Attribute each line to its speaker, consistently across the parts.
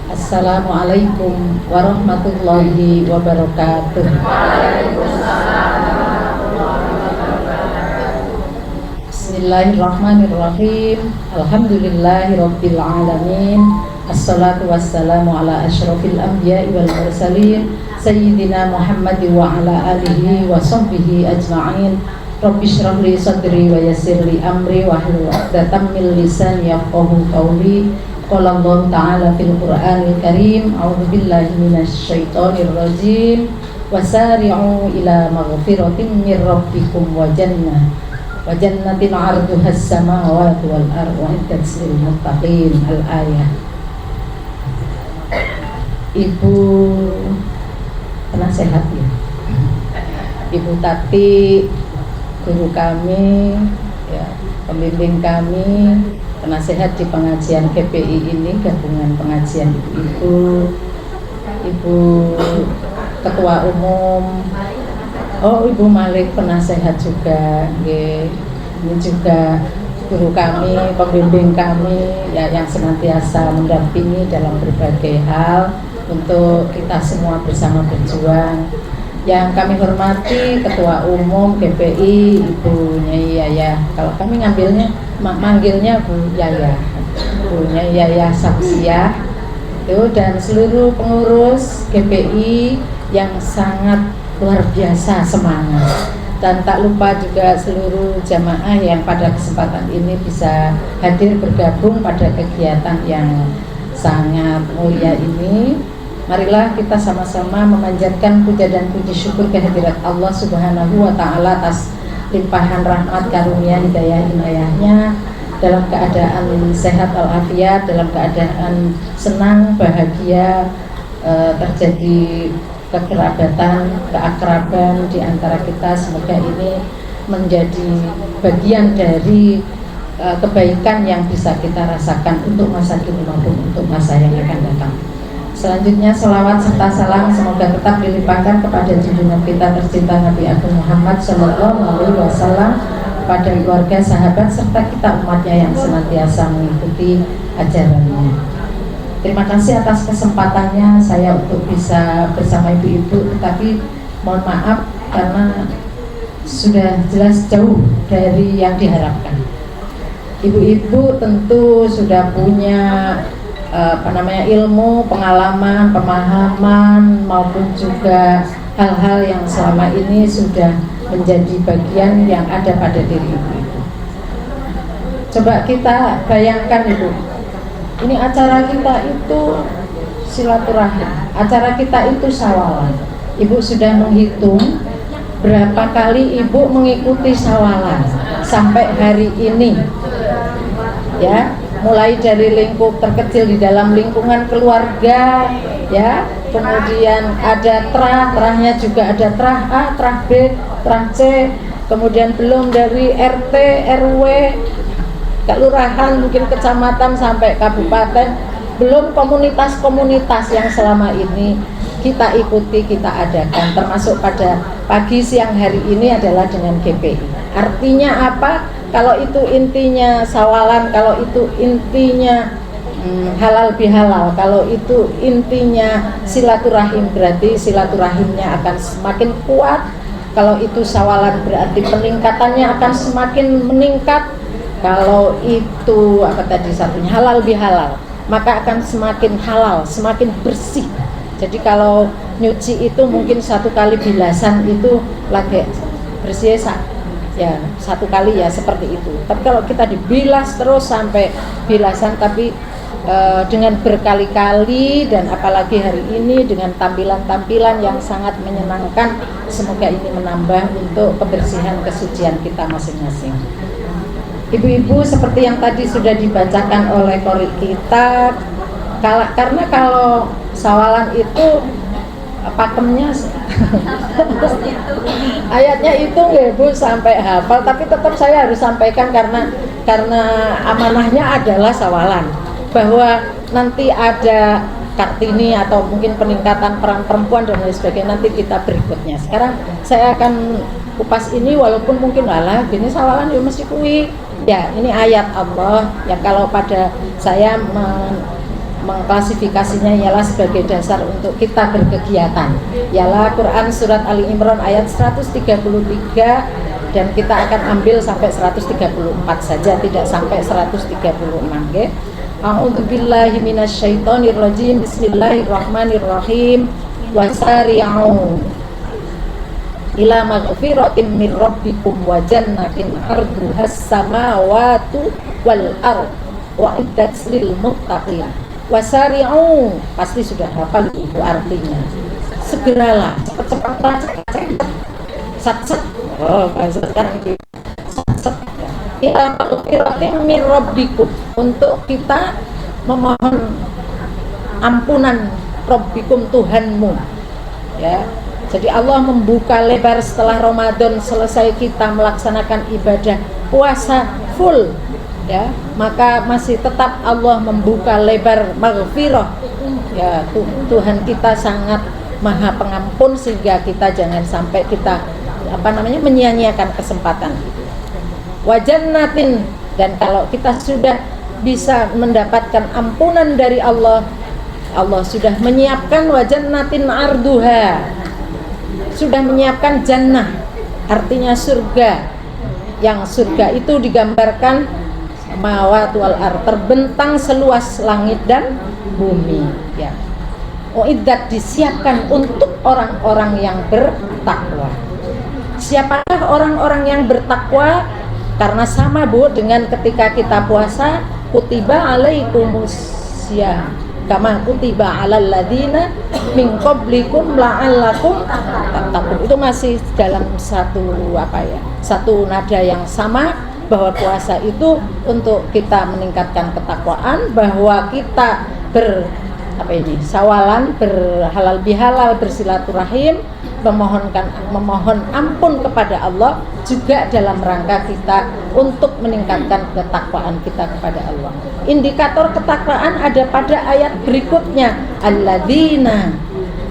Speaker 1: Assalamualaikum warahmatullahi wabarakatuh. Bismillahirrahmanirrahim. Alhamdulillahirabbil alamin. Assalatu wassalamu ala asyrafil anbiya'i wal mursalin sayyidina Muhammadin wa ala alihi wa sahbihi ajma'in. Rabbi shrah li sadri wa yassir li amri wa hlul 'uqdatam min lisani yafqahu qawli. Qala Allah ta'ala fil Qur'anil Karim, a'udzu billahi minasy syaithanir rajim. Wasari'u ila maghfiratin mir rabbikum wa jannatin 'arduhas samawati wal ardu u'iddat lil muttaqin. Al-ayah. Ibu penasehat ya, Ibu Tati, guru kami ya, pembimbing kami, penasehat di pengajian GPI ini, gabungan pengajian ibu-ibu, Ibu Ketua Umum, Ibu Malik penasehat juga, ini juga guru kami, pembimbing kami ya, yang senantiasa mendampingi dalam berbagai hal untuk kita semua bersama berjuang. Yang kami hormati Ketua Umum GPI Ibu Nyai Yaya, kalau kami manggilnya Bu Yaya, Bu Nyai Yaya Sapsia itu, dan seluruh pengurus GPI yang sangat luar biasa semangat, dan tak lupa juga seluruh jamaah yang pada kesempatan ini bisa hadir bergabung pada kegiatan yang sangat mulia ini. Marilah kita sama-sama memanjatkan puja dan puji syukur kehadirat Allah Subhanahu wa Ta'ala atas limpahan rahmat karunia hidayah inayahnya, dalam keadaan sehat walafiat, dalam keadaan senang bahagia, terjadi kekerabatan, keakraban di antara kita. Semoga ini menjadi bagian dari kebaikan yang bisa kita rasakan untuk masa kini maupun untuk masa yang akan datang. Selanjutnya selawat serta salam semoga tetap dilimpahkan kepada junjungan kita tercinta Nabi Agung Muhammad Sallallahu Alaihi Wasallam, pada keluarga, sahabat serta kita umatnya yang senantiasa mengikuti ajarannya. Terima kasih atas kesempatannya saya untuk bisa bersama ibu-ibu, tetapi mohon maaf karena sudah jelas jauh dari yang diharapkan. Ibu-ibu tentu sudah punya ilmu, pengalaman, pemahaman maupun juga hal-hal yang selama ini sudah menjadi bagian yang ada pada diri ibu. Coba kita bayangkan Ibu, ini acara kita itu silaturahim, acara kita itu sawalan. Ibu sudah menghitung berapa kali Ibu mengikuti sawalan sampai hari ini ya, mulai dari lingkup terkecil di dalam lingkungan keluarga ya, kemudian ada terahnya juga ada terah A, terah B, terah C, kemudian belum dari RT, RW, kelurahan, mungkin kecamatan sampai kabupaten, belum komunitas-komunitas yang selama ini kita ikuti, kita adakan, termasuk pada pagi siang hari ini adalah dengan GPI. Artinya apa? Kalau itu intinya sawalan, kalau itu intinya halal bihalal, kalau itu intinya silaturahim, berarti silaturahimnya akan semakin kuat. Kalau itu sawalan berarti peningkatannya akan semakin meningkat. Kalau itu satunya halal bihalal, maka akan semakin halal, semakin bersih. Jadi kalau nyuci itu mungkin satu kali bilasan itu lagi bersih ya, satu kali ya seperti itu. Tapi kalau kita dibilas terus sampai bilasan, tapi dengan berkali-kali, dan apalagi hari ini dengan tampilan-tampilan yang sangat menyenangkan, semoga ini menambah untuk kebersihan kesucian kita masing-masing. Ibu-ibu, seperti yang tadi sudah dibacakan oleh qori kita, karena kalau sawalan itu pakemnya ayatnya itu ya Bu sampai hafal, tapi tetap saya harus sampaikan karena amanahnya adalah sawalan, bahwa nanti ada Kartini atau mungkin peningkatan peran perempuan dan lain sebagainya nanti kita berikutnya. Sekarang saya akan kupas ini, walaupun mungkin gini sawalan ya mesti kuwi ya, ini ayat Allah yang kalau pada saya mengklasifikasinya ialah sebagai dasar untuk kita berkegiatan. Ialah Quran surat Ali Imran ayat 133 dan kita akan ambil sampai 134 saja, tidak sampai 136 nggih. A'udzubillahi minasyaitonirrajim. Bismillahirrahmanirrahim. Wasari'u ila maghfiratin min rabbikum wa jannatin arduhas samawati wal ard wa iddat lil muttaqin. Wasari'u pasti sudah hafal itu artinya. Segeralah, cepat-cepat, sat-sat. Oh, bahasa sekarang itu. Sat-sat. Ila maghfiratin min rabbikum, untuk kita memohon ampunan Rabbikum Tuhanmu. Ya. Jadi Allah membuka lebar setelah Ramadan selesai kita melaksanakan ibadah puasa full, ya, maka masih tetap Allah membuka lebar maghfirah. Ya, Tuhan kita sangat Maha Pengampun sehingga kita jangan sampai kita menyia-nyiakan kesempatan. Wa jannatin, dan kalau kita sudah bisa mendapatkan ampunan dari Allah, Allah sudah menyiapkan wa jannatin arduha, sudah menyiapkan jannah, artinya surga. Yang surga itu digambarkan samawati wal ard, terbentang seluas langit dan bumi, ya. Uiddat, disiapkan untuk orang-orang yang bertakwa. Siapakah orang-orang yang bertakwa? Karena sama Bu dengan ketika kita puasa, kutiba alaikumusya kama kutiba alal ladina min qablikum la'allakum tattaqun. Itu masih dalam satu nada yang sama, bahwa puasa itu untuk kita meningkatkan ketakwaan, bahwa kita sawalan, berhalal bihalal, bersilaturahim, memohon ampun kepada Allah, juga dalam rangka kita untuk meningkatkan ketakwaan kita kepada Allah. Indikator ketakwaan ada pada ayat berikutnya, alladzina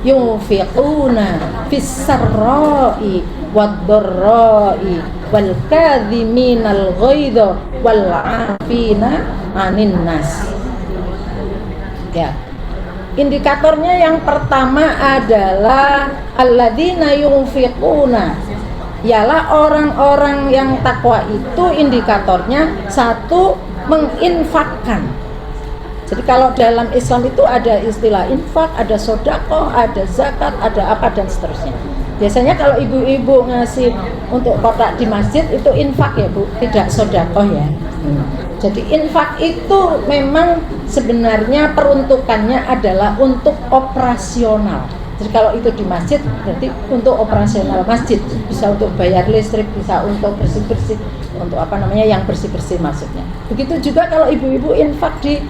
Speaker 1: yunfiquna fis-sarra'i wad-dharra'i wal kadhiminal ghaidha wal 'afina 'anil nas. Ya. Indikatornya yang pertama adalah alladzina yunfiquna, ialah orang-orang yang takwa itu indikatornya satu, menginfakkan. Jadi kalau dalam Islam itu ada istilah infak, ada sedekah, ada zakat, ada apa dan seterusnya. Biasanya kalau ibu-ibu ngasih untuk kotak di masjid itu infak ya Bu, tidak sedekah ya. Jadi infak itu memang sebenarnya peruntukannya adalah untuk operasional. Jadi kalau itu di masjid berarti untuk operasional masjid, bisa untuk bayar listrik, bisa untuk bersih-bersih, untuk yang bersih-bersih maksudnya. Begitu juga kalau ibu-ibu infak di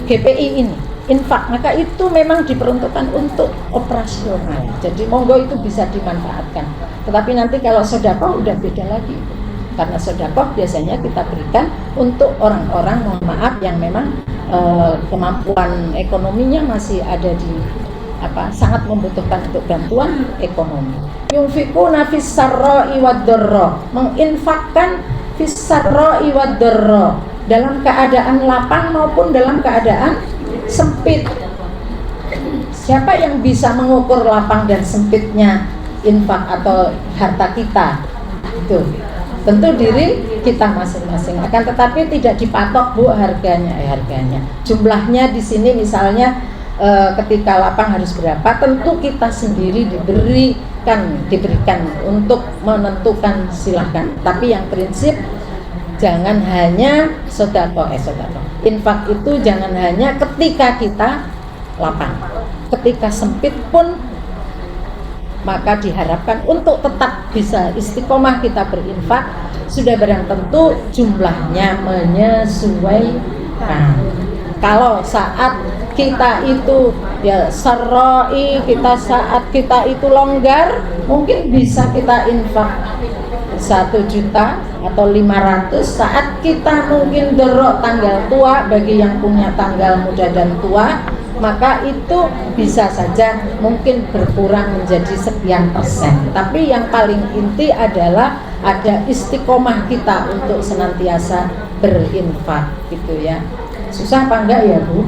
Speaker 1: GPI ini, infak, maka itu memang diperuntukkan untuk operasional. Jadi monggo itu bisa dimanfaatkan. Tetapi nanti kalau sedekah udah beda lagi. Karena sedekah biasanya kita berikan untuk orang-orang, mohon maaf, yang memang kemampuan ekonominya masih ada di sangat membutuhkan untuk bantuan ekonomi. Yunfiquna fis-sarra'i wad-dharra, menginfakkan fis-sarra'i wad-dharra, dalam keadaan lapang maupun dalam keadaan sempit. Siapa yang bisa mengukur lapang dan sempitnya infak atau harta kita? Itu tentu diri kita masing-masing. Akan tetapi tidak dipatok Bu harganya. Jumlahnya di sini misalnya ketika lapang harus berapa, tentu kita sendiri diberikan untuk menentukan, silahkan. Tapi yang prinsip jangan hanya sedekah. Infak itu jangan hanya ketika kita lapang. Ketika sempit pun maka diharapkan untuk tetap bisa istiqomah kita berinfak, sudah barang tentu jumlahnya menyesuaikan. Kalau saat kita itu sarra'i, saat kita itu longgar, mungkin bisa kita infak 1 juta atau 500. Saat kita mungkin derok tanggal tua, bagi yang punya tanggal muda dan tua, maka itu bisa saja mungkin berkurang menjadi sekian persen. Tapi yang paling inti adalah ada istiqomah kita untuk senantiasa berinfak, gitu ya. Susah apa enggak ya Bu?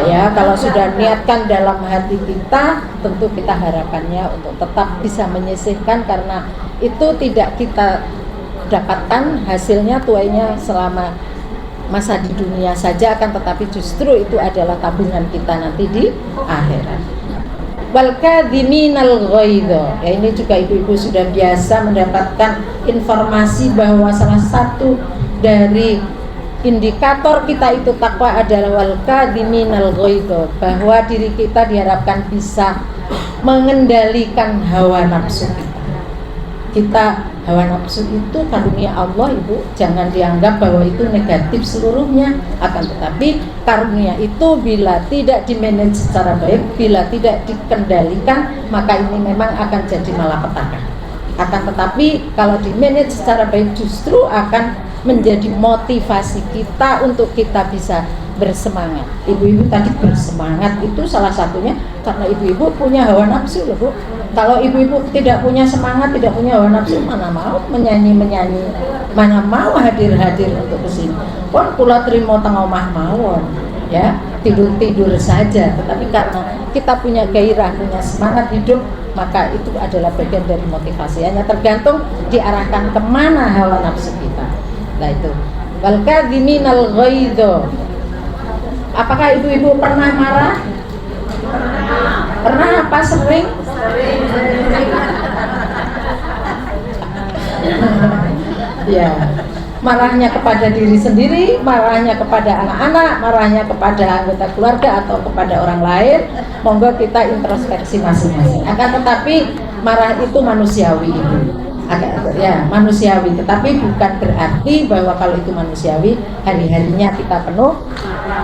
Speaker 1: ya, kalau sudah niatkan dalam hati kita, tentu kita harapannya untuk tetap bisa menyisihkan, karena itu tidak kita dapatkan hasilnya tuainya selama masa di dunia saja, akan tetapi justru itu adalah tabungan kita nanti di akhirat. Wal kadhiminal ghaidha. Ya, ini juga ibu-ibu sudah biasa mendapatkan informasi bahwa salah satu dari indikator kita itu takwa adalah wal kadhiminal ghaidha, bahwa diri kita diharapkan bisa mengendalikan hawa nafsu kita. Hawa nafsu itu karunia Allah, ibu, jangan dianggap bahwa itu negatif seluruhnya, akan tetapi karunia itu bila tidak dimanage secara baik, bila tidak dikendalikan, maka ini memang akan jadi malapetaka. Akan tetapi kalau dimanage secara baik, justru akan menjadi motivasi kita untuk kita bisa bersemangat. Ibu-ibu tadi bersemangat itu salah satunya karena ibu-ibu punya hawa nafsu loh, Bu. Kalau ibu-ibu tidak punya semangat, tidak punya hawa nafsu, mana mau menyanyi-menyanyi, mana mau hadir-hadir untuk kesini. Pun kula trimo teng omah mawon, ya, tidur-tidur saja. Tetapi karena kita punya gairah, punya semangat hidup, maka itu adalah bagian dari motivasi. Hanya tergantung diarahkan kemana hawa nafsu kita. Nah itu. Wal kadhiminal ghaidha. Apakah ibu-ibu pernah marah? Pernah apa? Sering? Ya, marahnya kepada diri sendiri, marahnya kepada anak-anak, marahnya kepada anggota keluarga atau kepada orang lain. Monggo kita introspeksi masing-masing. Akan tetapi marah itu manusiawi, ya, manusiawi. Tetapi bukan berarti bahwa kalau itu manusiawi hari-harinya kita penuh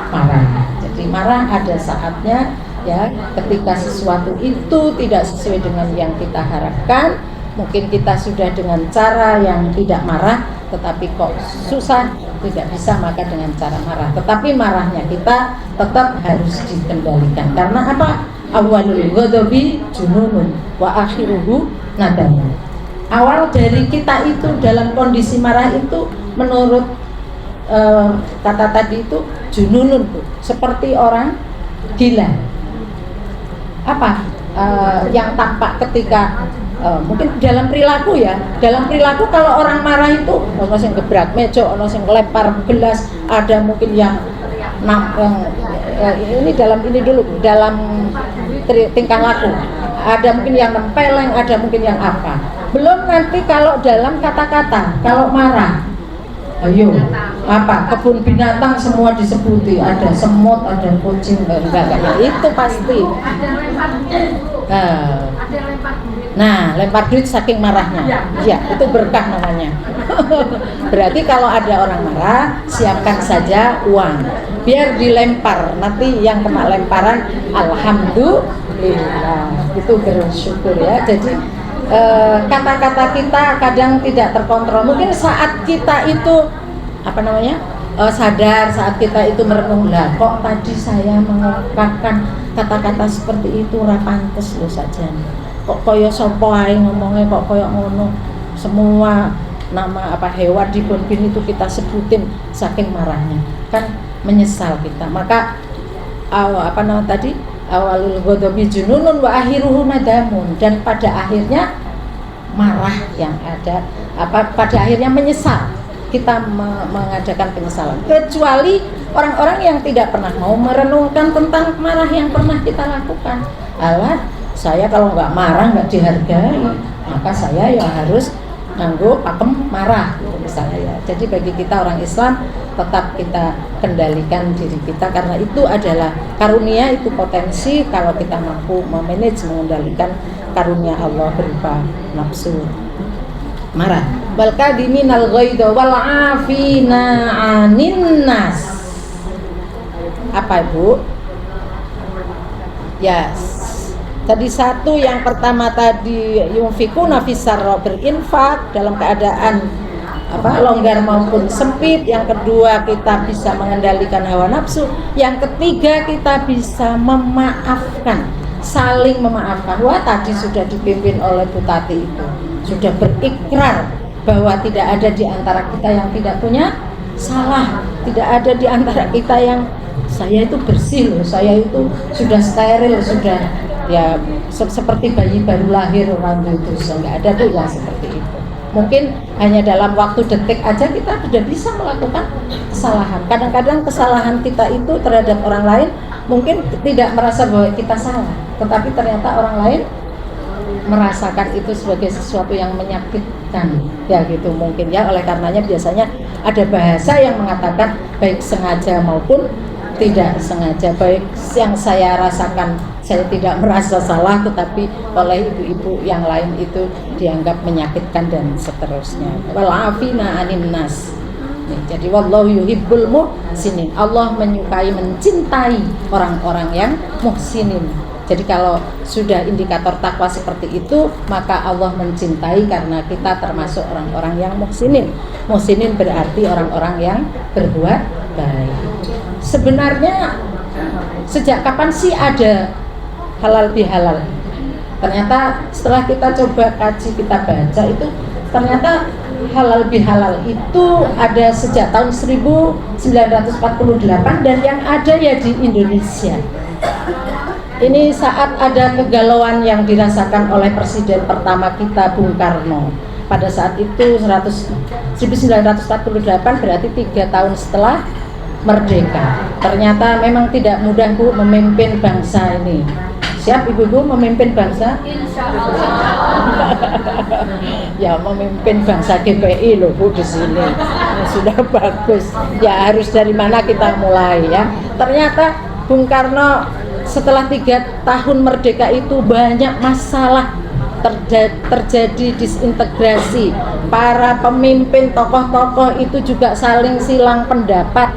Speaker 1: marah. Jadi marah ada saatnya, ya, ketika sesuatu itu tidak sesuai dengan yang kita harapkan. Mungkin kita sudah dengan cara yang tidak marah, tetapi kok susah, tidak bisa, maka dengan cara marah. Tetapi marahnya kita tetap harus dikendalikan. Karena apa? Awalul ghadabi jununun wa akhiruhu nadamun. Awal dari kita itu dalam kondisi marah itu menurut kata tadi itu jununun, seperti orang gila. Apa yang tampak ketika mungkin dalam perilaku, ya, dalam perilaku kalau orang marah itu ono sing gebrak meja, ono sing lempar gelas, ada mungkin yang ini dalam ini dulu dalam tingkah laku, ada mungkin yang nempeleng, ada mungkin yang apa. Belum nanti kalau dalam kata-kata, kalau marah, ayo apa kebun binatang semua disebuti, ada semut, ada kucing, enggak itu pasti. Nah, lempar duit saking marahnya, ya itu berkah namanya. Berarti kalau ada orang marah, siapkan saja uang, biar dilempar, nanti yang kena lemparan alhamdulillah, itu bersyukur, ya. Jadi kata-kata kita kadang tidak terkontrol. Mungkin saat kita itu sadar, saat kita itu merenung, lah kok tadi saya mengungkapkan kata-kata seperti itu ora pantes lho saja. Kok kaya sapa ae ngomongnya kok kaya ngono. Semua nama hewan di bonbin itu kita sebutin saking marahnya. Kan menyesal kita. Maka awalul ghadabi jununun wa akhiruhu nadamun, dan pada akhirnya marah yang ada pada akhirnya menyesal. Kita mengadakan penyesalan, kecuali orang-orang yang tidak pernah mau merenungkan tentang marah yang pernah kita lakukan. Alah, saya kalau nggak marah nggak dihargai, maka saya yang harus nganggo pakem marah, misalnya, ya. Jadi bagi kita orang Islam tetap kita kendalikan diri kita, karena itu adalah karunia, itu potensi kalau kita mampu memanage, mengendalikan karunia Allah berupa nafsu marah. Wal kadhiminal ghaidha wal 'afina 'anin nas. Apa, Ibu? Yes. Tadi satu, yang pertama tadi yunfikuna fis-sarra, berinfak dalam keadaan longgar maupun sempit. Yang kedua, kita bisa mengendalikan hawa nafsu. Yang ketiga, kita bisa memaafkan, saling memaafkan. Wah, tadi sudah dipimpin oleh Bu Tati itu, sudah berikrar bahwa tidak ada di antara kita yang tidak punya salah, tidak ada di antara kita yang saya itu bersih loh, saya itu sudah steril, sudah ya seperti bayi baru lahir orang itu. Nggak ada tuh yang seperti itu. Mungkin hanya dalam waktu detik aja kita sudah bisa melakukan kesalahan. Kadang-kadang kesalahan kita itu terhadap orang lain mungkin tidak merasa bahwa kita salah, tetapi ternyata orang lain merasakan itu sebagai sesuatu yang menyakitkan, ya gitu mungkin ya. Oleh karenanya biasanya ada bahasa yang mengatakan baik sengaja maupun tidak sengaja, baik yang saya rasakan saya tidak merasa salah, tetapi oleh ibu-ibu yang lain itu dianggap menyakitkan dan seterusnya. Walafina anin nas. Jadi wallahu yuhibbul muhsinin. Allah menyukai, mencintai orang-orang yang muhsinin. Jadi kalau sudah indikator takwa seperti itu, maka Allah mencintai karena kita termasuk orang-orang yang muhsinin. Muhsinin berarti orang-orang yang berbuat baik. Sebenarnya sejak kapan sih ada halal bihalal? Ternyata setelah kita coba kaji, kita baca itu ternyata halal bihalal itu ada sejak tahun 1948 dan yang ada ya di Indonesia. Ini saat ada kegalauan yang dirasakan oleh presiden pertama kita Bung Karno. Pada saat itu 1948 berarti 3 tahun setelah merdeka. Ternyata memang tidak mudah Bu memimpin bangsa ini. Siap Ibu-ibu memimpin bangsa? Insya Allah. Ya memimpin bangsa GPI loh Bu di sini. Sudah bagus. Ya harus dari mana kita mulai ya. Ternyata Bung Karno setelah 3 tahun merdeka itu banyak masalah terjadi disintegrasi. Para pemimpin tokoh-tokoh itu juga saling silang pendapat,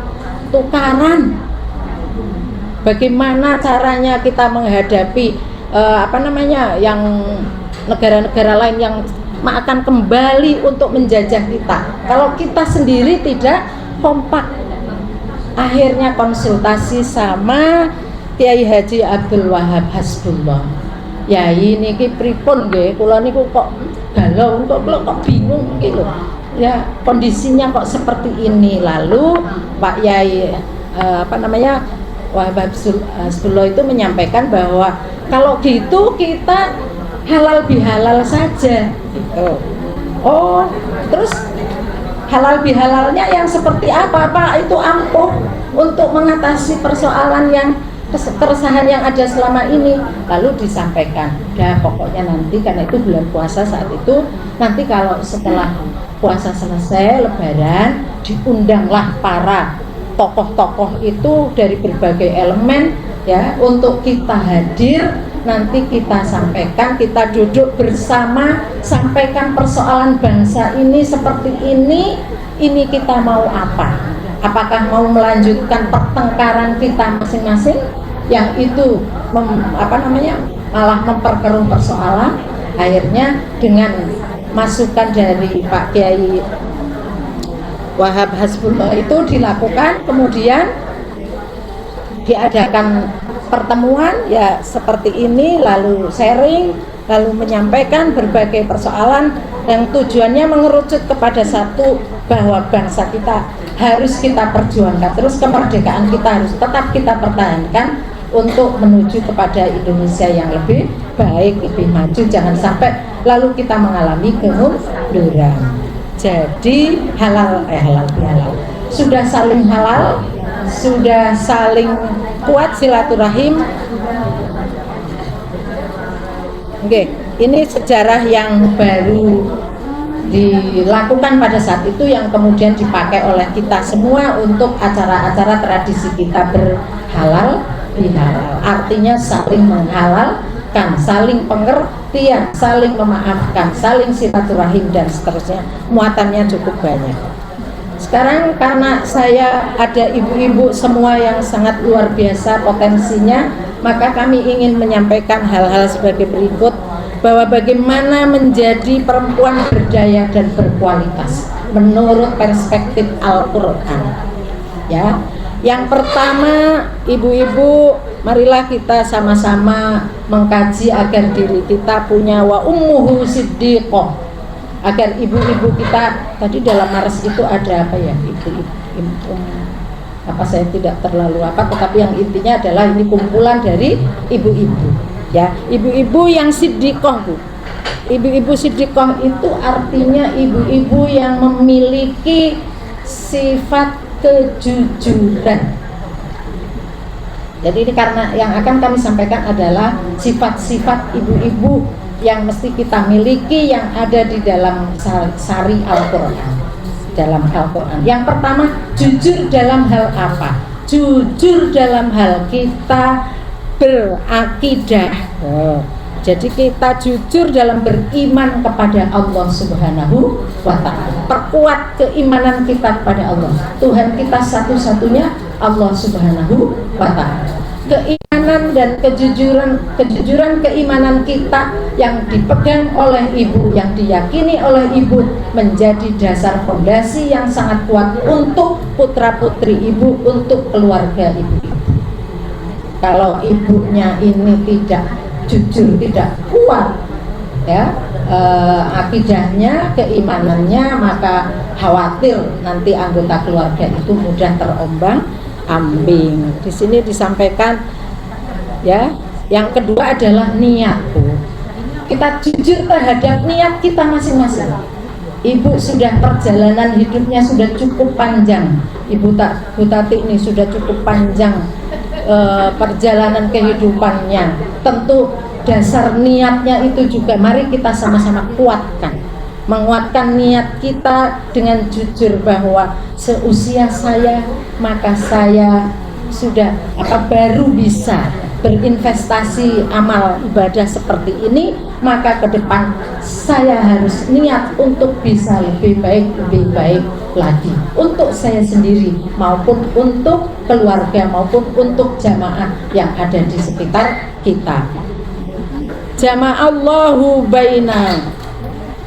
Speaker 1: tukaran. Bagaimana caranya kita menghadapi yang negara-negara lain yang akan kembali untuk menjajah kita kalau kita sendiri tidak kompak. Akhirnya konsultasi sama Kiai Haji Abdul Wahab Hasbullah. Ya ini pripun nggih, kula niku kok galau, kok bingung gitu. Ya kondisinya kok seperti ini. Lalu Pak Yai Wahab Hasbullah itu menyampaikan bahwa kalau gitu kita halal bihalal saja gitu. Oh, terus halal bihalalnya yang seperti apa? Pak itu ampuh untuk mengatasi persoalan yang keresahan yang ada selama ini. Lalu disampaikan, ya pokoknya nanti karena itu bulan puasa saat itu, nanti kalau setelah puasa selesai Lebaran diundanglah para tokoh-tokoh itu dari berbagai elemen ya untuk kita hadir, nanti kita sampaikan, kita duduk bersama, sampaikan persoalan bangsa ini seperti ini kita mau apa? Apakah mau melanjutkan pertengkaran kita masing-masing yang itu malah memperkeruh persoalan? Akhirnya dengan masukan dari Pak Kiai Wahab Hasbullah itu dilakukan, kemudian diadakan pertemuan ya seperti ini, lalu sharing, lalu menyampaikan berbagai persoalan yang tujuannya mengerucut kepada satu, bahwa bangsa kita harus kita perjuangkan terus, kemerdekaan kita harus tetap kita pertahankan untuk menuju kepada Indonesia yang lebih baik, lebih maju. Jangan sampai lalu kita mengalami kemunduran. Jadi halal bihalal sudah saling halal, sudah saling kuat silaturahim. Oke, ini sejarah yang baru dilakukan pada saat itu yang kemudian dipakai oleh kita semua untuk acara-acara tradisi kita berhalal bihalal. Artinya saling menghalalkan, saling pengertian, saling memaafkan, saling silaturahim dan seterusnya. Muatannya cukup banyak. Sekarang karena saya ada ibu-ibu semua yang sangat luar biasa potensinya, maka kami ingin menyampaikan hal-hal sebagai berikut, bahwa bagaimana menjadi perempuan berdaya dan berkualitas menurut perspektif Al-Quran. Ya, yang pertama, ibu-ibu, marilah kita sama-sama mengkaji agar diri kita punya wa ummuhu siddiqah, agar ibu-ibu kita, tadi dalam maras itu ada apa ya, ibu apa saya tidak terlalu apa, tetapi yang intinya adalah ini kumpulan dari ibu-ibu ya, ibu-ibu yang siddiqoh Bu. Ibu-ibu siddiqoh itu artinya ibu-ibu yang memiliki sifat kejujuran. Jadi ini karena yang akan kami sampaikan adalah sifat-sifat ibu-ibu yang mesti kita miliki yang ada di dalam sari Al-Quran. Dalam Al-Quran. Yang pertama, jujur dalam hal apa? Jujur dalam hal kita berakidah. Jadi kita jujur dalam beriman kepada Allah Subhanahu wa ta'ala. Perkuat keimanan kita kepada Allah. Tuhan kita satu-satunya Allah Subhanahu wa ta'ala. Keimanan dan kejujuran keimanan kita yang dipegang oleh ibu, yang diyakini oleh ibu, menjadi dasar fondasi yang sangat kuat untuk putra-putri ibu, untuk keluarga ibu. Kalau ibunya ini tidak jujur, tidak kuat ya akidahnya, keimanannya, maka khawatir nanti anggota keluarga itu mudah terombang-ambing. Di sini disampaikan ya, yang kedua adalah niat. Kita jujur terhadap niat kita masing-masing. Ibu sudah perjalanan hidupnya sudah cukup panjang, Bu Tati ini sudah cukup panjang perjalanan kehidupannya. Tentu dasar niatnya itu juga mari kita sama-sama kuatkan, menguatkan niat kita dengan jujur bahwa seusia saya maka saya sudah baru bisa berinvestasi amal ibadah seperti ini, maka ke depan saya harus niat untuk bisa lebih baik lagi untuk saya sendiri maupun untuk keluarga maupun untuk jamaah yang ada di sekitar kita. Jama'allahu baina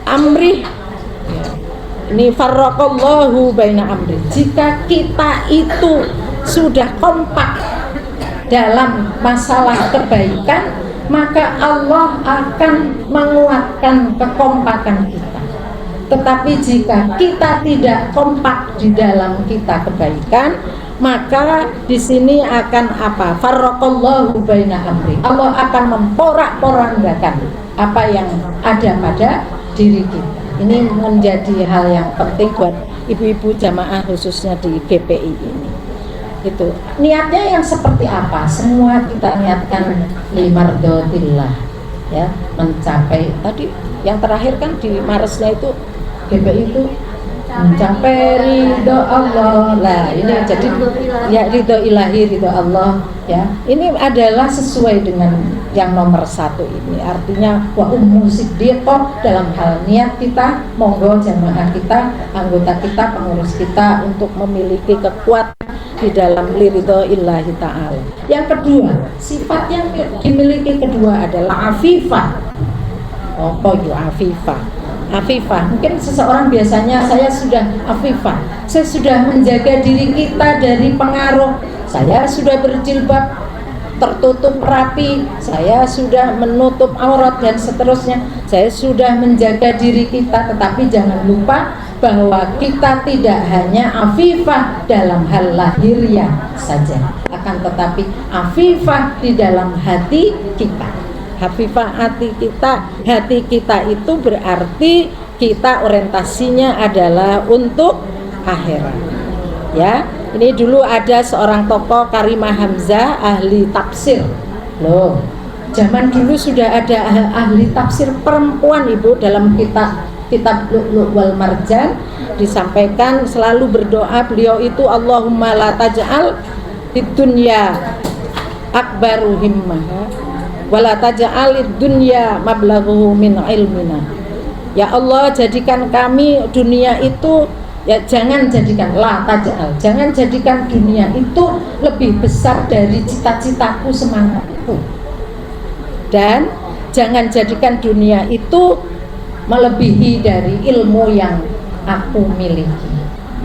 Speaker 1: amri, ini farraqallahu baina amri. Jika kita itu sudah kompak dalam masalah kebaikan, maka Allah akan menguatkan kekompakan kita. Tetapi jika kita tidak kompak di dalam kita kebaikan, maka di sini akan apa? Farraqallahu baina amri. Allah akan memporak-porandakan apa yang ada pada diri kita. Ini menjadi hal yang penting buat ibu-ibu jamaah khususnya di GPI ini. Itu niatnya yang seperti apa? Semua kita niatkan limardhatillah ya, mencapai tadi yang terakhir kan di Maresnya itu GPI itu mencapai ridho Allah lah. Ini jadi ya ridho ilahi, ridho Allah ya. Ini adalah sesuai dengan yang nomor 1 ini. Artinya wa ummu siddiqah dalam hal niat kita, monggo jamaah kita, anggota kita, pengurus kita untuk memiliki kekuatan di dalam ridho ilahi ta'ala. Yang kedua, sifat yang dimiliki kedua adalah afifah. Apa itu afifah? Afifah, mungkin seseorang biasanya saya sudah afifah, saya sudah menjaga diri kita dari pengaruh, saya sudah berjilbab tertutup rapi, saya sudah menutup aurat dan seterusnya, saya sudah menjaga diri kita. Tetapi jangan lupa bahwa kita tidak hanya afifah dalam hal lahiriah saja, akan tetapi afifah di dalam hati kita. Hafifah hati kita itu berarti kita orientasinya adalah untuk akhirat. Ya, ini dulu ada seorang tokoh Karimah Hamzah ahli tafsir. Loh, zaman dulu sudah ada ahli tafsir perempuan Ibu. Dalam kitab Lu'lu' wal Marjan disampaikan selalu berdoa beliau itu, Allahumma la taj'al fid dunya akbaru himmah wala taj'alid dunya mablaghu min ilmina. Ya Allah, jadikan kami dunia itu, ya jangan jadikan jangan jadikan dunia itu lebih besar dari cita-citaku, semangatku, dan jangan jadikan dunia itu melebihi dari ilmu yang aku miliki,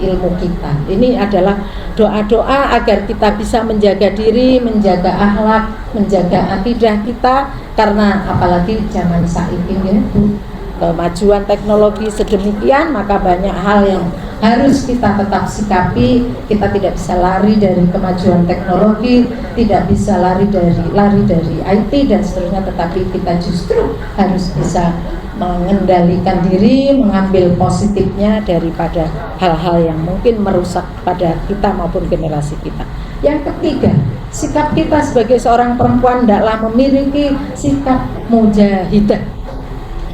Speaker 1: ilmu kita. Ini adalah doa-doa agar kita bisa menjaga diri, menjaga akhlak, menjaga akidah kita. Karena apalagi zaman saat ini Bu, kemajuan teknologi sedemikian, maka banyak hal yang harus kita tetap sikapi. Kita tidak bisa lari dari kemajuan teknologi, tidak bisa lari dari IT dan seterusnya, tetapi kita justru harus bisa mengendalikan diri, mengambil positifnya daripada hal-hal yang mungkin merusak pada kita maupun generasi kita. Yang ketiga, sikap kita sebagai seorang perempuan hendaklah memiliki sikap mujahidah.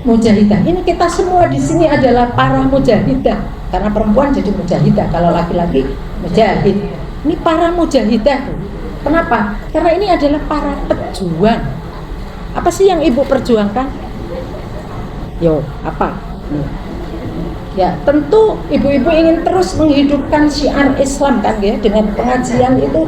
Speaker 1: Mujahidah. Ini kita semua di sini adalah para mujahidah. Karena perempuan jadi mujahidah, kalau laki-laki mujahid. Ini para mujahidah. Kenapa? Karena ini adalah para pejuang. Apa sih yang ibu perjuangkan? Yo, apa? Ya, tentu ibu-ibu ingin terus menghidupkan syiar Islam kan ya, dengan pengajian itu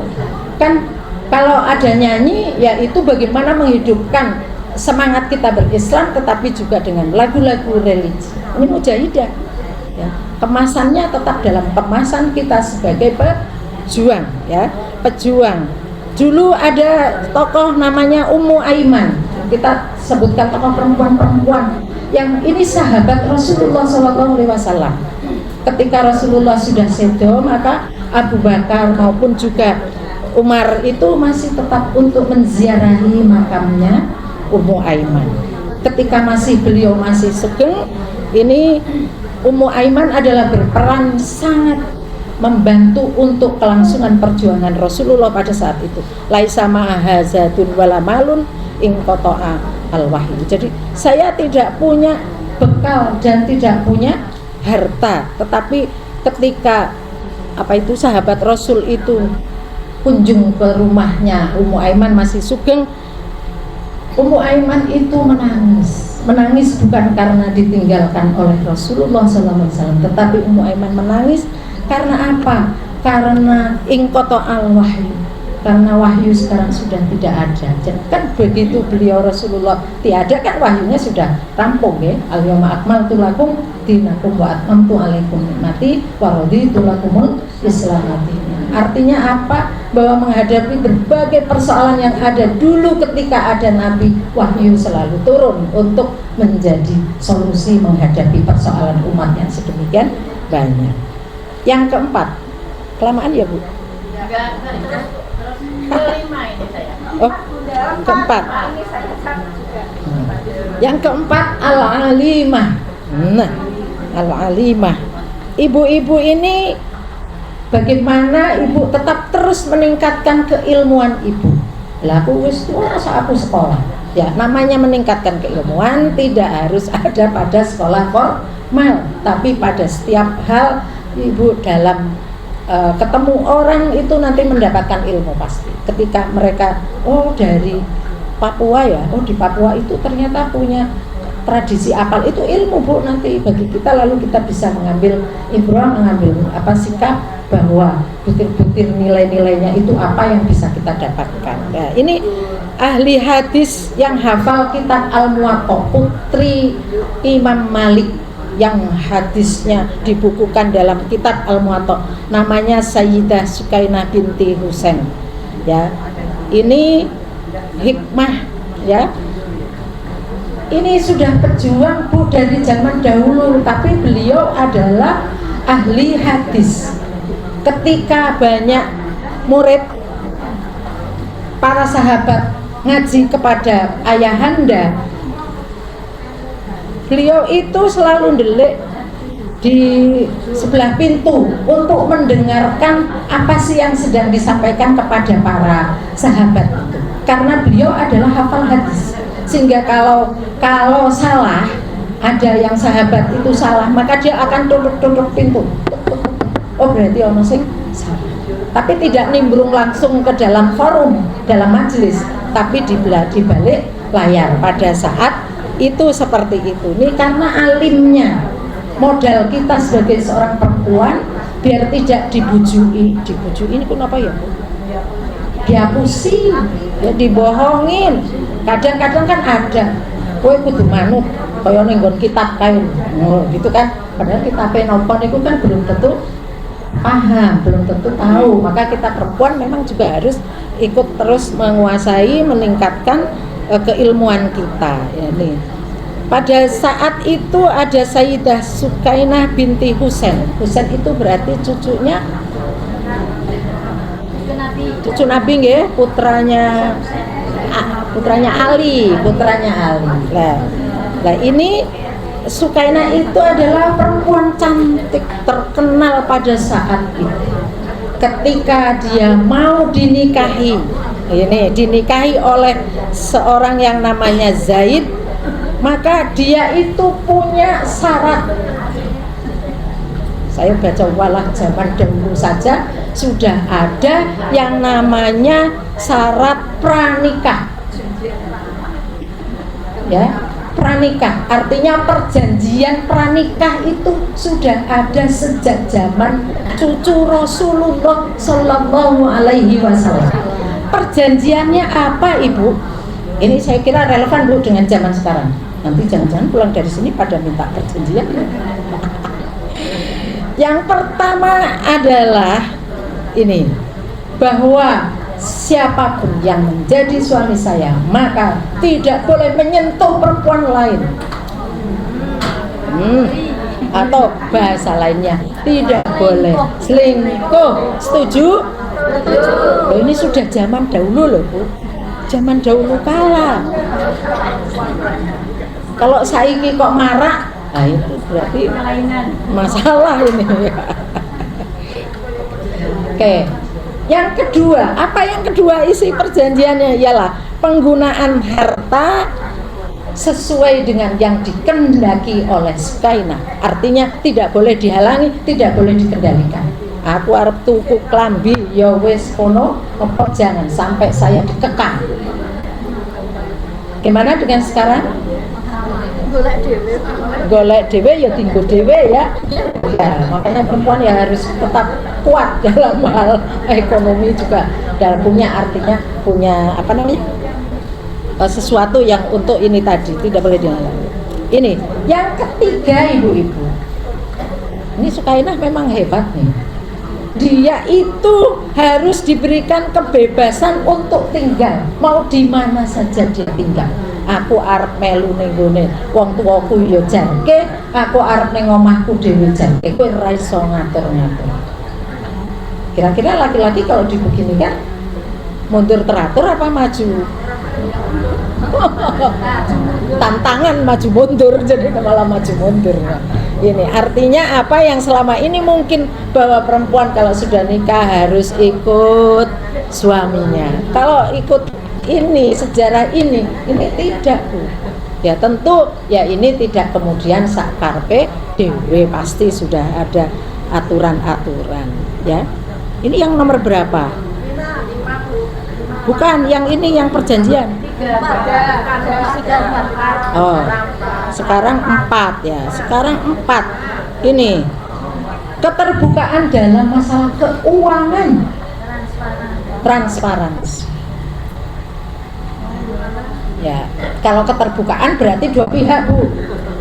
Speaker 1: kan. Kalau ada nyanyi, ya itu bagaimana menghidupkan semangat kita berislam, tetapi juga dengan lagu-lagu religi. Ini mujahidah ya. Kemasannya tetap dalam kemasan kita sebagai pejuang ya, pejuang. Dulu ada tokoh namanya Ummu Aiman, kita sebutkan tokoh perempuan-perempuan yang ini sahabat Rasulullah SAW. Ketika Rasulullah sudah sedo, maka Abu Bakar maupun juga Umar itu masih tetap untuk menziarahi makamnya Ummu Aiman. Ketika beliau masih sugeng, ini Ummu Aiman adalah berperan sangat membantu untuk kelangsungan perjuangan Rasulullah pada saat itu. Laisa ma'ahazatun wala malun ing qata'a al-wahyu. Jadi saya tidak punya bekal dan tidak punya harta, tetapi ketika sahabat Rasul itu kunjung ke rumahnya Ummu Aiman masih sugeng, Ummu Aiman itu menangis bukan karena ditinggalkan oleh Rasulullah SAW, tetapi Ummu Aiman menangis karena apa? Karena ingkoto al-wahyu, karena wahyu sekarang sudah tidak ada. Jadi kan begitu beliau Rasulullah tiada, kan wahyunya sudah rampung ya. Al-yawma akmaltu lakum dinakum wa atmamtu alaikum nikmati wa raditu lakumul Islam. Artinya apa? Bahwa menghadapi berbagai persoalan yang ada dulu ketika ada Nabi, wahyu selalu turun untuk menjadi solusi menghadapi persoalan umat yang sedemikian banyak. Yang keempat, kelamaan ya Bu? Kelima ini saya. Oh, keempat. Yang keempat al-alimah. Nah, al-alimah. Ibu-ibu ini bagaimana ibu tetap terus meningkatkan keilmuan ibu. Lah aku wis aku sekolah. Ya, namanya meningkatkan keilmuan tidak harus ada pada sekolah formal, tapi pada setiap hal ibu dalam ketemu orang itu nanti mendapatkan ilmu pasti. Ketika mereka dari Papua ya, di Papua itu ternyata punya tradisi apal, itu ilmu Bu nanti bagi kita, lalu kita bisa mengambil ibrah, mengambil sikap bahwa butir-butir nilai-nilainya itu apa yang bisa kita dapatkan. Nah, ini ahli hadis yang hafal kitab Al-Muwatta, putri Imam Malik yang hadisnya dibukukan dalam kitab Al-Muwatta, namanya Sayyidah Sukainah binti Husain. Ya, ini hikmah ya. Ini sudah pejuang Bu dari zaman dahulu, tapi beliau adalah ahli hadis. Ketika banyak murid para sahabat ngaji kepada ayahanda, beliau itu selalu ndelik di sebelah pintu untuk mendengarkan apa sih yang sedang disampaikan kepada para sahabat itu. Karena beliau adalah hafal hadis, sehingga kalau salah, ada yang sahabat itu salah, maka dia akan tunduk pintu. Oh berarti ono sing salah. Tapi tidak nimbrung langsung ke dalam forum, dalam majelis, tapi di balik layar pada saat itu seperti itu. Ini karena alimnya. Modal kita sebagai seorang perempuan biar tidak dibujui ini kenapa ya Bu? Dihapusi, ya dibohongin. Kadang-kadang kan ada, kowe kudu manut kaya ning nggon kitab kae gitu kan. Padahal kitabe napa niku kan belum tentu paham, belum tentu tahu. Maka kita perempuan memang juga harus ikut terus menguasai, meningkatkan keilmuan kita ya nih. Pada saat itu ada Sayyidah Sukainah binti Husain. Husain itu berarti cucunya cucu Nabi nggih, putranya Ali. Lah ini Sukainah itu adalah perempuan cantik terkenal pada saat itu. Ketika dia mau dinikahi, dinikahi oleh seorang yang namanya Zaid, maka dia itu punya syarat. Saya baca walah zaman dahulu saja sudah ada yang namanya syarat pranikah. Ya, pranikah artinya perjanjian pranikah itu sudah ada sejak zaman cucu Rasulullah Shallallahu Alaihi Wasallam. Perjanjiannya apa, Ibu? Ini saya kira relevan, Bu, dengan zaman sekarang. Nanti jangan-jangan pulang dari sini pada minta perjanjian. Yang pertama adalah ini, bahwa siapapun yang menjadi suami saya maka tidak boleh menyentuh perempuan lain. Atau bahasa lainnya, tidak boleh selingkuh. Setuju? Loh, ini sudah zaman dahulu loh, Bu. Zaman dahulu kala. Kalau saiki kok marah, nah itu berarti masalah ini. Oke. Yang kedua, apa yang kedua isi perjanjiannya? Ialah penggunaan harta sesuai dengan yang dikehendaki oleh Sukainah. Artinya tidak boleh dihalangi, tidak boleh dikendalikan. Aku arep tuku klambi, ya wis kono, apa jangan sampai saya dikekang. Gimana dengan sekarang? Golek dewe ya tinggal dewe ya. Ya, makanya perempuan ya harus tetap kuat dalam hal ekonomi juga, dan punya artinya punya apa namanya, sesuatu yang untuk ini tadi tidak boleh dihalangi. Ini yang ketiga, ibu-ibu, ini Sukainah memang hebat nih. Dia itu harus diberikan kebebasan untuk tinggal, mau di mana saja dia tinggal. Aku arep melu ning gone wong tuaku ya jarke, aku arep ning omahku dhewe jarke. Kowe ora iso ngatur-ngatur. Kira-kira laki-laki kalau dibeginikan mundur teratur apa maju? Tantangan maju mundur, jadi malah maju mundur. Ini artinya apa yang selama ini mungkin bahwa perempuan kalau sudah nikah harus ikut suaminya. Kalau ikut ini sejarah ini tidak, Bu. Ya tentu ya ini tidak kemudian sak karpe dewe, pasti sudah ada aturan-aturan ya. Ini yang nomor berapa? Bukan, yang ini yang perjanjian. Oh, sekarang 4 ya. Sekarang 4. Ini keterbukaan dalam masalah keuangan, transparansi. Ya, kalau keterbukaan berarti dua pihak, Bu.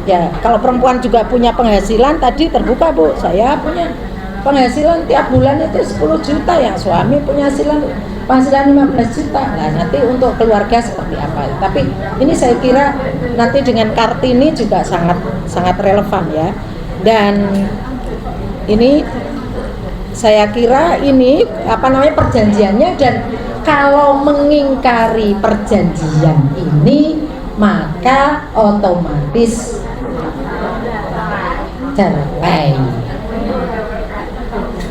Speaker 1: Ya, kalau perempuan juga punya penghasilan tadi terbuka, Bu. Saya punya penghasilan tiap bulan itu 10 juta, yang suami punya penghasilan 15 juta. Nah, nanti untuk keluarga seperti apa? Tapi ini saya kira nanti dengan Kartini juga sangat relevan ya. Dan ini saya kira ini apa namanya perjanjiannya, dan kalau mengingkari perjanjian ini maka otomatis cerai.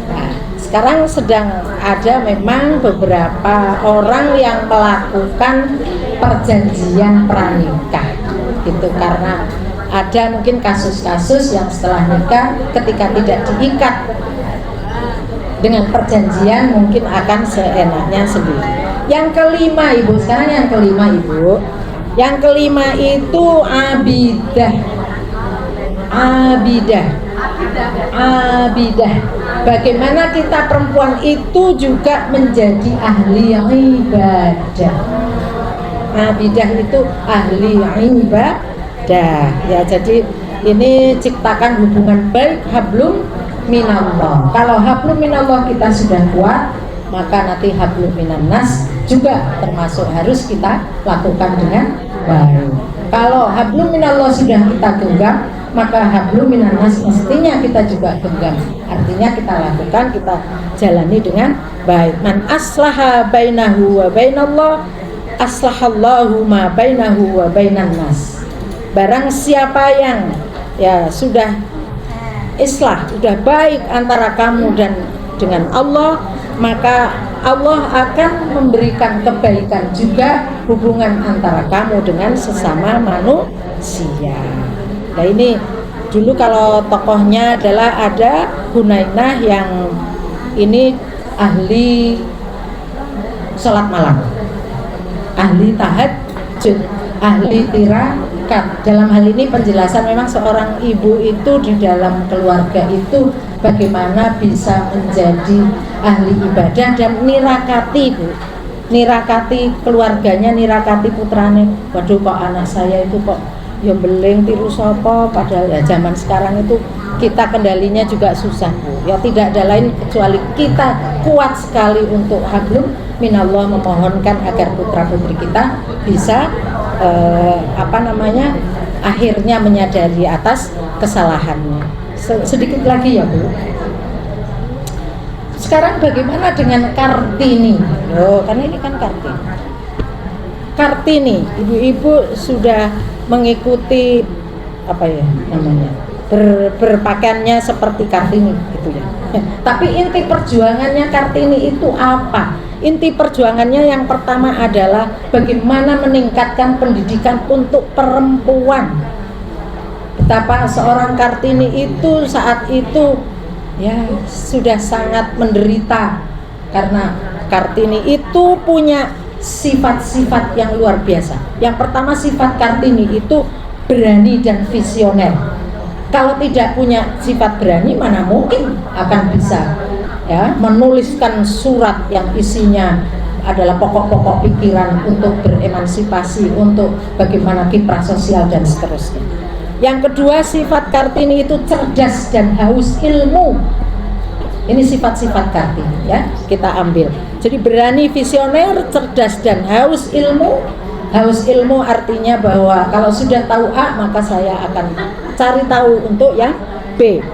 Speaker 1: Nah, sekarang sedang ada memang beberapa orang yang melakukan perjanjian pranikah gitu, karena ada mungkin kasus-kasus yang setelah nikah ketika tidak diikat dengan perjanjian mungkin akan seenaknya sendiri. Yang kelima, Ibu, sekarang yang kelima, Ibu. Yang kelima itu abidah. Bagaimana kita perempuan itu juga menjadi ahli ibadah. Abidah itu ahli ibadah. Ya, jadi ini ciptakan hubungan baik, hablum minallah. Kalau hablum minallah kita sudah kuat, maka nanti hablum minannas juga termasuk harus kita lakukan dengan baik. Kalau hablum minallah sudah kita genggam, maka hablum minannas mestinya kita juga genggam. Artinya kita lakukan, kita jalani dengan baik. Man aslaha bainahu wa bainallah, aslahallahu ma bainahu wa bainan nas. Barang siapa yang ya sudah islah, sudah baik antara kamu dan dengan Allah, maka Allah akan memberikan kebaikan juga hubungan antara kamu dengan sesama manusia. Nah ini dulu kalau tokohnya adalah ada Hunainah yang ini ahli sholat malam, ahli tahajud, ahli tirakat. Dalam hal ini penjelasan memang seorang ibu itu di dalam keluarga itu bagaimana bisa menjadi ahli ibadah dan nirakati, Bu. Nirakati keluarganya, nirakati putrane. Waduh, kok anak saya itu kok ya beling tiru sapa, padahal ya zaman sekarang itu kita kendalinya juga susah, Bu. Ya tidak ada lain kecuali kita kuat sekali untuk hablum minallah, memohonkan agar putra putri kita bisa akhirnya menyadari atas kesalahannya. Sedikit lagi ya, Bu. Sekarang bagaimana dengan Kartini? Oh, karena ini kan Kartini. Kartini, ibu-ibu sudah mengikuti apa ya namanya? Berpakaiannya seperti Kartini gitu ya. Tapi inti perjuangannya Kartini itu apa? Inti perjuangannya yang pertama adalah bagaimana meningkatkan pendidikan untuk perempuan. Betapa seorang Kartini itu saat itu ya sudah sangat menderita karena Kartini itu punya sifat-sifat yang luar biasa. Yang pertama, sifat Kartini itu berani dan visioner. Kalau tidak punya sifat berani, mana mungkin akan bisa ya menuliskan surat yang isinya adalah pokok-pokok pikiran untuk beremansipasi, untuk bagaimana kiprah sosial dan seterusnya. Yang kedua, sifat Kartini itu cerdas dan haus ilmu. Ini sifat-sifat Kartini ya, kita ambil. Jadi berani, visioner, cerdas dan haus ilmu. Haus ilmu artinya bahwa kalau sudah tahu A, maka saya akan cari tahu untuk yang B.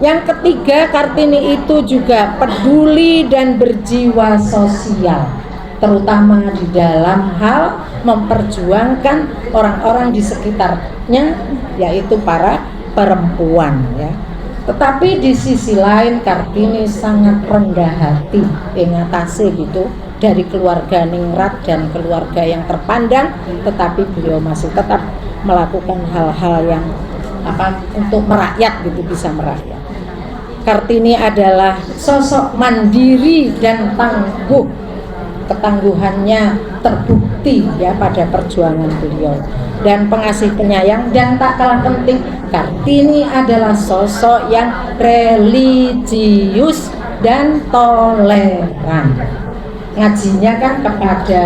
Speaker 1: Yang ketiga, Kartini itu juga peduli dan berjiwa sosial, terutama di dalam hal memperjuangkan orang-orang di sekitarnya, yaitu para perempuan ya. Tetapi di sisi lain Kartini sangat rendah hati, ingatase gitu, dari keluarga ningrat dan keluarga yang terpandang, tetapi beliau masih tetap melakukan hal-hal yang untuk merakyat gitu, bisa merakyat. Kartini adalah sosok mandiri dan tangguh. Ketangguhannya terbukti ya pada perjuangan beliau, dan pengasih penyayang, dan tak kalah penting Kartini adalah sosok yang religius dan toleran. Ngajinya kan kepada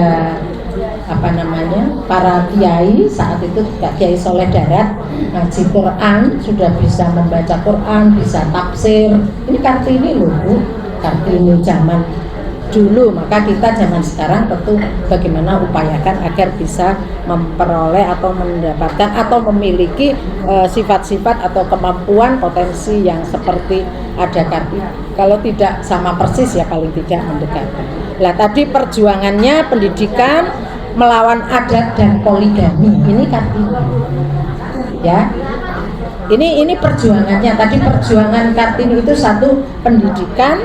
Speaker 1: para kiai saat itu, Kiai Soleh Darat, ngaji Quran, sudah bisa membaca Quran, bisa tafsir. Ini Kartini loh, Bu. Kartini zaman dulu, maka kita zaman sekarang tentu bagaimana upayakan agar bisa memperoleh atau mendapatkan atau memiliki sifat-sifat atau kemampuan potensi yang seperti ada Kartini. Kalau tidak sama persis ya paling tidak mendekati. Lah tadi perjuangannya pendidikan melawan adat dan poligami, ini Kartini ya. Ini perjuangannya. Tadi perjuangan Kartini itu satu, pendidikan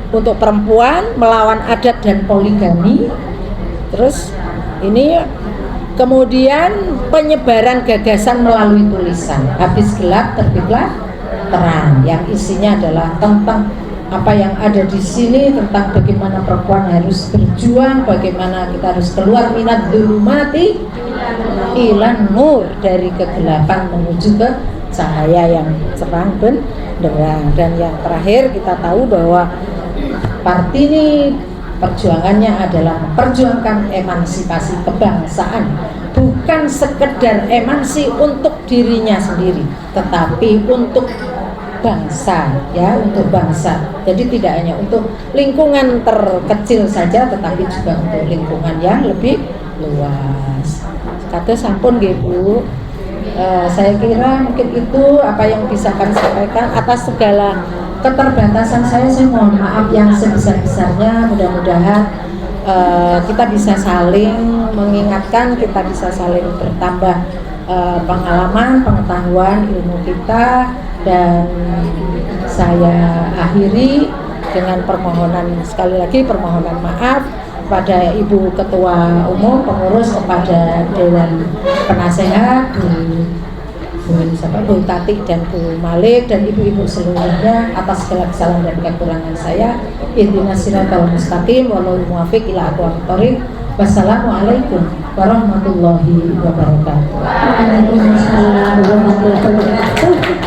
Speaker 1: untuk perempuan, melawan adat dan poligami. Terus ini kemudian penyebaran gagasan melalui tulisan. Habis gelap terbitlah terang, yang isinya adalah tentang apa yang ada di sini, tentang bagaimana perempuan harus berjuang, bagaimana kita harus keluar minat dzulumati ilan nur, dari kegelapan menuju ke cahaya yang cerang benderang. Dan yang terakhir kita tahu bahwa Kartini perjuangannya adalah memperjuangkan emansipasi kebangsaan, bukan sekedar emansi untuk dirinya sendiri, tetapi untuk bangsa ya, untuk bangsa. Jadi tidak hanya untuk lingkungan terkecil saja, tetapi juga untuk lingkungan yang lebih luas. Kata sampun nggih Bu. Saya kira mungkin itu apa yang bisa kami sampaikan. Atas segala keterbatasan saya mohon maaf yang sebesar-besarnya. Mudah-mudahan kita bisa saling mengingatkan, kita bisa saling bertambah pengalaman, pengetahuan, ilmu kita. Dan saya akhiri dengan permohonan, sekali lagi permohonan maaf pada Ibu Ketua Umum, pengurus, kepada Dewan Penasehat, Bu Tati dan Bu Malik, dan ibu-ibu seluruhnya atas segala kesalahan dan kekurangan saya. Ihdinas siratal mustaqim wallahul muwaffiq ila aqwamit thoriq. Wassalamualaikum warahmatullahi wabarakatuh.
Speaker 2: Waalaikumsalam warahmatullahi wabarakatuh.